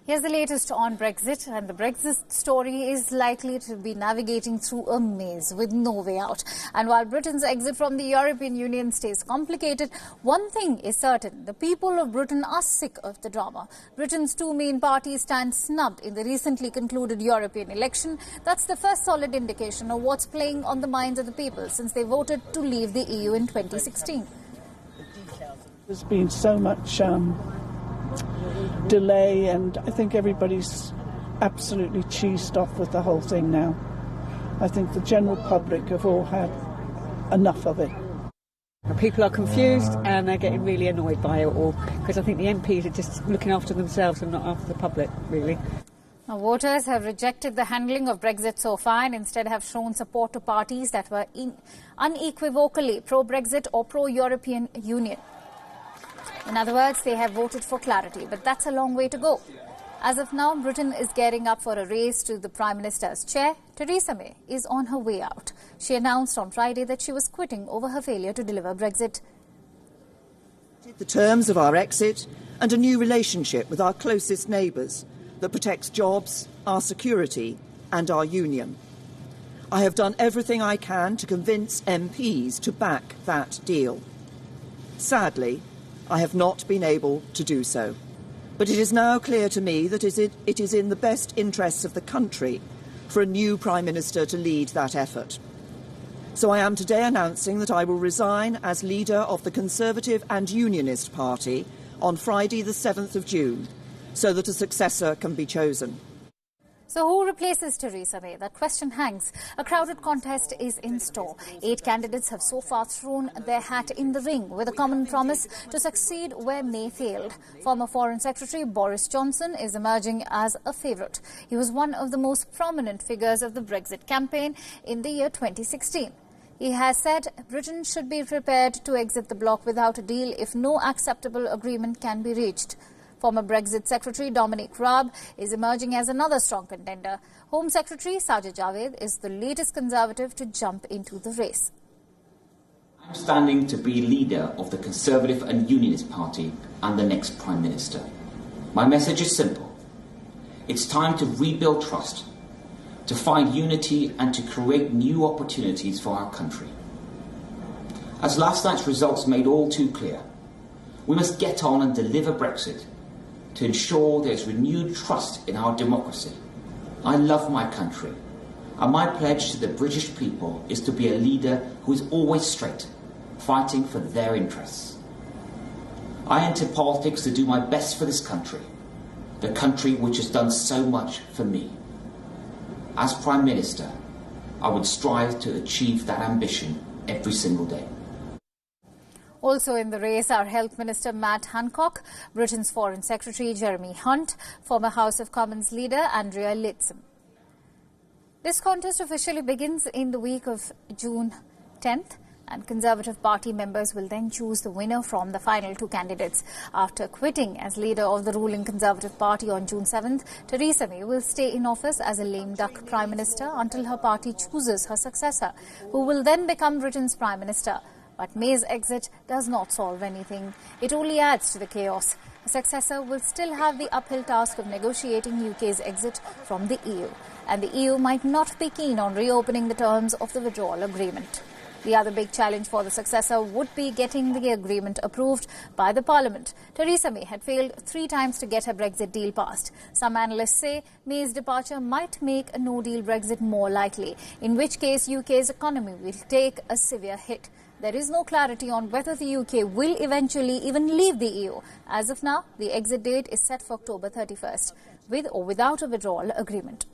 Here's the latest on Brexit, and the Brexit story is likely to be navigating through a maze with no way out. And while Britain's exit from the European Union stays complicated, one thing is certain: the people of Britain are sick of the drama. Britain's two main parties stand snubbed in the recently concluded European election. That's the first solid indication of what's playing on the minds of the people since they voted to leave the EU in 2016. There's been so much delay, and I think everybody's absolutely cheesed off with the whole thing now. I think the general public have all had enough of it. People are confused and they're getting really annoyed by it all, because I think the MPs are just looking after themselves and not after the public, really. Now, voters have rejected the handling of Brexit so far and instead have shown support to parties that were unequivocally pro-Brexit or pro-European Union. In other words, they have voted for clarity, but that's a long way to go. As of now, Britain is gearing up for a race to the Prime Minister's chair. Theresa May is on her way out. She announced on Friday that she was quitting over her failure to deliver Brexit. The terms of our exit and a new relationship with our closest neighbours that protects jobs, our security and our union. I have done everything I can to convince MPs to back that deal. Sadly, I have not been able to do so. But it is now clear to me that it is in the best interests of the country for a new Prime Minister to lead that effort. So I am today announcing that I will resign as leader of the Conservative and Unionist Party on Friday the 7th of June, so that a successor can be chosen. So who replaces Theresa May? That question hangs. A crowded contest is in store. 8 candidates have so far thrown their hat in the ring with a common promise to succeed where May failed. Former Foreign Secretary Boris Johnson is emerging as a favourite. He was one of the most prominent figures of the Brexit campaign in the year 2016. He has said Britain should be prepared to exit the bloc without a deal if no acceptable agreement can be reached. Former Brexit Secretary Dominic Raab is emerging as another strong contender. Home Secretary Sajid Javid is the latest Conservative to jump into the race. I'm standing to be leader of the Conservative and Unionist Party and the next Prime Minister. My message is simple. It's time to rebuild trust, to find unity and to create new opportunities for our country. As last night's results made all too clear, we must get on and deliver Brexit to ensure there is renewed trust in our democracy. I love my country, and my pledge to the British people is to be a leader who is always straight, fighting for their interests. I enter politics to do my best for this country, the country which has done so much for me. As Prime Minister, I would strive to achieve that ambition every single day. Also in the race are Health Minister Matt Hancock, Britain's Foreign Secretary Jeremy Hunt, former House of Commons leader Andrea Leadsom. This contest officially begins in the week of June 10th, and Conservative Party members will then choose the winner from the final 2 candidates. After quitting as leader of the ruling Conservative Party on June 7th, Theresa May will stay in office as a lame duck Prime Minister until her party chooses her successor, who will then become Britain's Prime Minister. But May's exit does not solve anything. It only adds to the chaos. A successor will still have the uphill task of negotiating UK's exit from the EU. And the EU might not be keen on reopening the terms of the withdrawal agreement. The other big challenge for the successor would be getting the agreement approved by the Parliament. Theresa May had failed 3 times to get her Brexit deal passed. Some analysts say May's departure might make a no-deal Brexit more likely, in which case UK's economy will take a severe hit. There is no clarity on whether the UK will eventually even leave the EU. As of now, the exit date is set for October 31st, with or without a withdrawal agreement.